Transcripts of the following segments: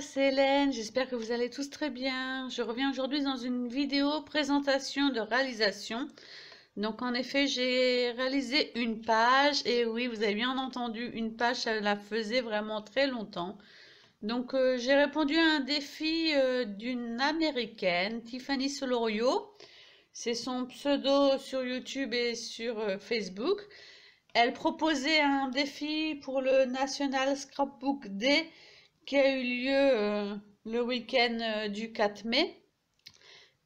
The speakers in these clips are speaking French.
c'est Hélène, j'espère que vous allez tous très bien. Je reviens aujourd'hui dans une vidéo présentation de réalisation. Donc en effet, j'ai réalisé une page et oui, vous avez bien entendu, une page, ça la faisait vraiment très longtemps. Donc j'ai répondu à un défi d'une américaine, Tiffany Solorio. C'est son pseudo sur YouTube et sur Facebook. Elle proposait un défi pour le National Scrapbook Day qui a eu lieu le week-end du 4 mai.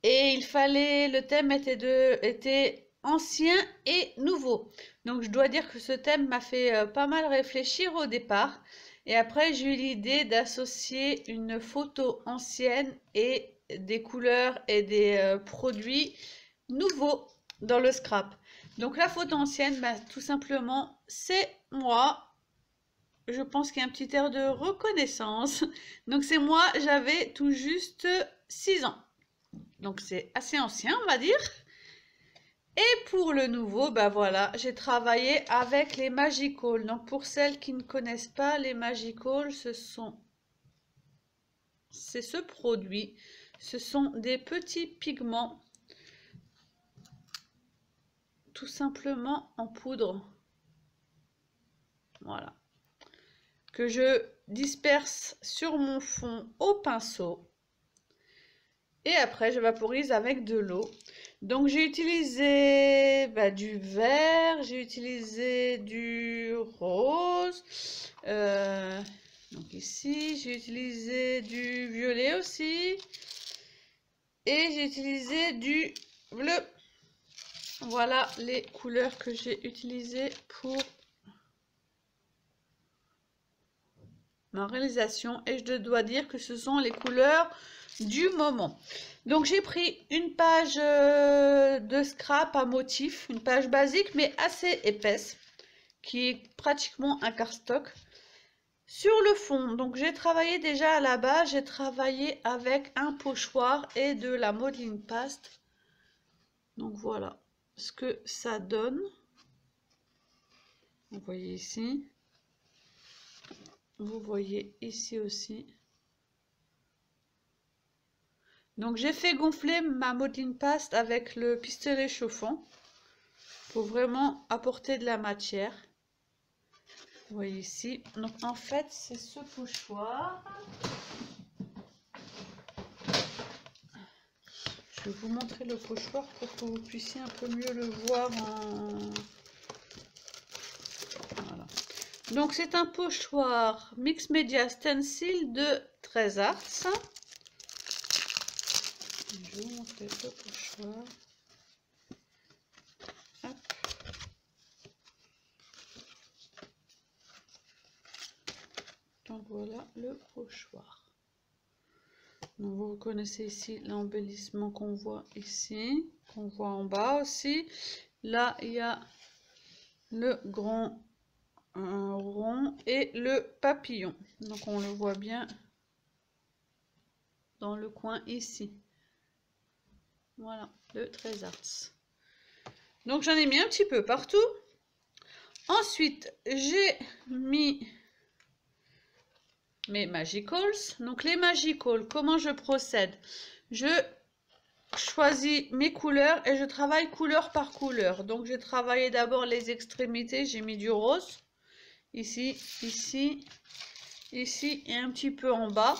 Et le thème était ancien et nouveau. Donc je dois dire que ce thème m'a fait pas mal réfléchir au départ. Et après j'ai eu l'idée d'associer une photo ancienne et des couleurs et des produits nouveaux dans le scrap. Donc la photo ancienne, bah, tout simplement, c'est moi. Je pense qu'il y a un petit air de reconnaissance. Donc c'est moi, j'avais tout juste 6 ans. Donc c'est assez ancien, on va dire. Et pour le nouveau, bah voilà, j'ai travaillé avec les Magical. Donc pour celles qui ne connaissent pas les Magical, c'est ce produit. Ce sont des petits pigments, tout simplement en poudre. Voilà. Que je disperse sur mon fond au pinceau. Et après, je vaporise avec de l'eau. Donc, j'ai utilisé du vert, j'ai utilisé du rose. Donc ici, j'ai utilisé du violet aussi. Et j'ai utilisé du bleu. Voilà les couleurs que j'ai utilisées pour ma réalisation. Et je dois dire que ce sont les couleurs du moment. Donc j'ai pris une page de scrap à motif, une page basique mais assez épaisse, qui est pratiquement un cardstock. Sur le fond, donc j'ai travaillé déjà à la base, j'ai travaillé avec un pochoir et de la modeling paste. Donc voilà ce que ça donne. Vous voyez ici. Vous voyez ici aussi. Donc j'ai fait gonfler ma modeling paste avec le pistolet chauffant pour vraiment apporter de la matière. Vous voyez ici. Donc en fait c'est ce pochoir. Je vais vous montrer le pochoir pour que vous puissiez un peu mieux le voir Voilà. Donc c'est un pochoir Mix Media Stencil de 13 Arts. Je vais vous montrer le pochoir. Hop. Donc voilà le pochoir. Donc vous reconnaissez ici l'embellissement qu'on voit ici, qu'on voit en bas aussi. Là il y a le grand rond et le papillon. Donc on le voit bien dans le coin ici. Voilà, le 13 Arts. Donc j'en ai mis un petit peu partout. Ensuite, j'ai mis mes Magicals. Donc les Magicals, comment je procède? Je choisis mes couleurs et je travaille couleur par couleur. Donc j'ai travaillé d'abord les extrémités, j'ai mis du rose. Ici, ici, ici et un petit peu en bas.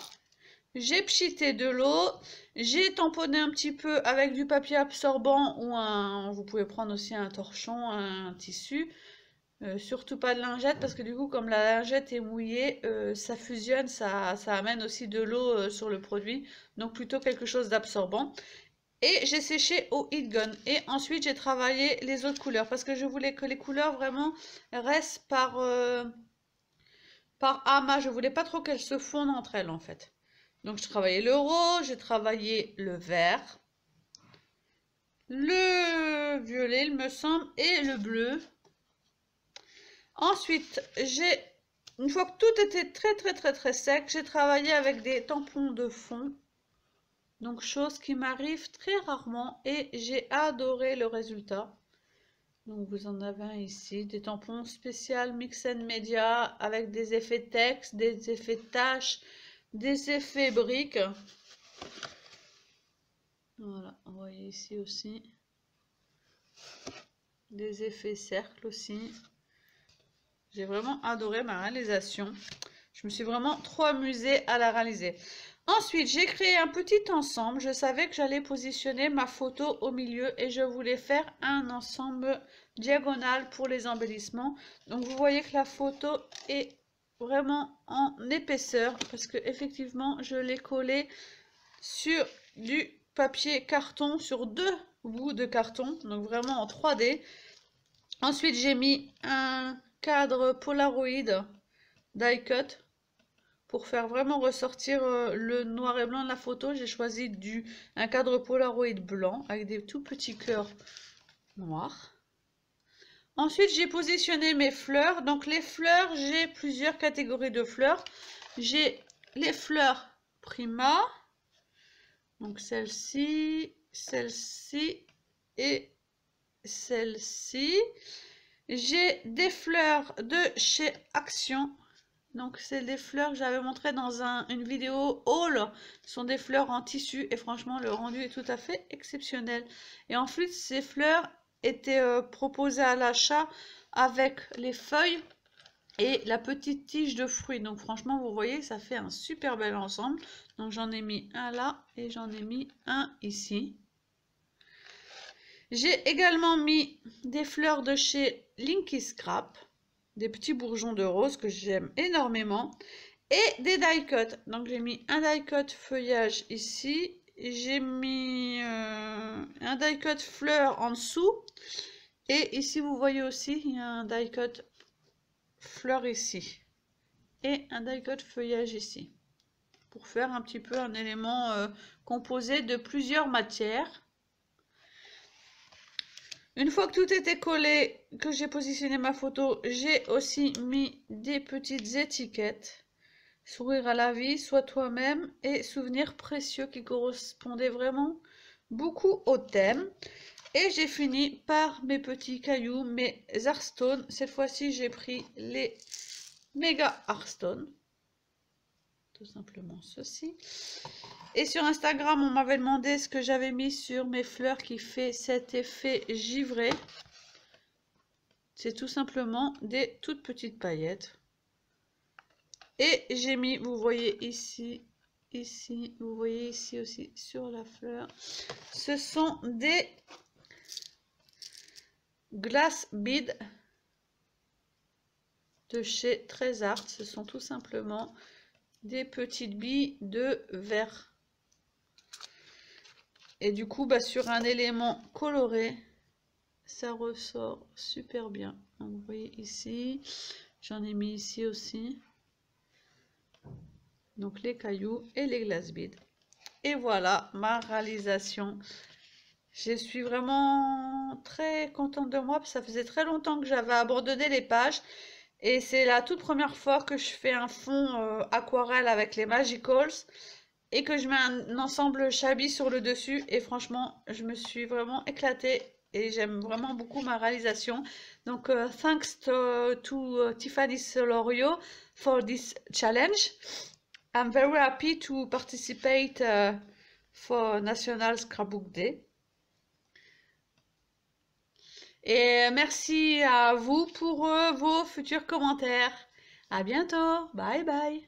J'ai pchité de l'eau, j'ai tamponné un petit peu avec du papier absorbant ou vous pouvez prendre aussi un torchon, un tissu. Surtout pas de lingette parce que du coup comme la lingette est mouillée, ça fusionne, ça amène aussi de l'eau sur le produit. Donc plutôt quelque chose d'absorbant. Et j'ai séché au heat gun. Et ensuite j'ai travaillé les autres couleurs parce que je voulais que les couleurs vraiment restent par amas. Je voulais pas trop qu'elles se fondent entre elles en fait. Donc j'ai travaillé le rose, j'ai travaillé le vert, le violet il me semble et le bleu. Ensuite, une fois que tout était très sec, j'ai travaillé avec des tampons de fond. Donc chose qui m'arrive très rarement et j'ai adoré le résultat. Donc vous en avez un ici, des tampons spéciaux Mix and Media avec des effets texte, des effets taches, des effets briques. Voilà, vous voyez ici aussi. Des effets cercles aussi. J'ai vraiment adoré ma réalisation. Je me suis vraiment trop amusée à la réaliser. Ensuite, j'ai créé un petit ensemble. Je savais que j'allais positionner ma photo au milieu et je voulais faire un ensemble diagonal pour les embellissements. Donc, vous voyez que la photo est vraiment en épaisseur parce que effectivement, je l'ai collée sur du papier carton, sur 2 bouts de carton, donc vraiment en 3D. Ensuite, j'ai mis un cadre Polaroid die cut pour faire vraiment ressortir le noir et blanc de la photo. J'ai choisi un cadre Polaroid blanc avec des tout petits cœurs noirs. Ensuite, j'ai positionné mes fleurs. Donc les fleurs, j'ai plusieurs catégories de fleurs. J'ai les fleurs Prima, donc celle-ci, celle-ci et celle-ci. J'ai des fleurs de chez Action. Donc, c'est des fleurs que j'avais montré dans une vidéo haul. Ce sont des fleurs en tissu et franchement, le rendu est tout à fait exceptionnel. Et ensuite, ces fleurs étaient proposées à l'achat avec les feuilles et la petite tige de fruits. Donc, franchement, vous voyez, ça fait un super bel ensemble. Donc, j'en ai mis un là et j'en ai mis un ici. J'ai également mis des fleurs de chez Linky Scrap, des petits bourgeons de rose que j'aime énormément, et des die cut. Donc j'ai mis un die cut feuillage ici, j'ai mis un die cut fleur en dessous, et ici vous voyez aussi il y a un die cut fleur ici, et un die cut feuillage ici, pour faire un petit peu un élément composé de plusieurs matières. Une fois que tout était collé, que j'ai positionné ma photo, j'ai aussi mis des petites étiquettes. Sourire à la vie, sois toi-même et souvenirs précieux qui correspondaient vraiment beaucoup au thème. Et j'ai fini par mes petits cailloux, mes Hearthstone. Cette fois-ci, j'ai pris les Mega Hearthstone. Tout simplement ceci. Et sur Instagram, on m'avait demandé ce que j'avais mis sur mes fleurs qui fait cet effet givré. C'est tout simplement des toutes petites paillettes. Et j'ai mis, vous voyez ici, vous voyez ici aussi sur la fleur. Ce sont des glass beads de chez Trésart. Ce sont tout simplement des petites billes de verre. Et du coup, sur un élément coloré, ça ressort super bien. Donc, vous voyez ici, j'en ai mis ici aussi. Donc, les cailloux et les glass beads. Et voilà ma réalisation. Je suis vraiment très contente de moi, parce que ça faisait très longtemps que j'avais abandonné les pages. Et c'est la toute première fois que je fais un fond aquarelle avec les Magicals. Et que je mets un ensemble Shabby sur le dessus. Et franchement, je me suis vraiment éclatée. Et j'aime vraiment beaucoup ma réalisation. Donc, thanks to Tiffany Solorio for this challenge. I'm very happy to participate for National Scrapbook Day. Et merci à vous pour vos futurs commentaires. À bientôt. Bye bye.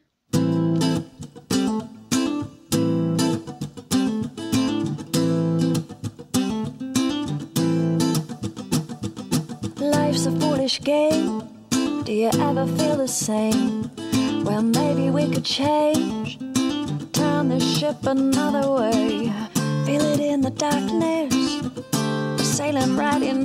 Life's a foolish game. Do you ever feel the same? Well, maybe we could change, turn the ship another way. Feel it in the darkness, sailing right in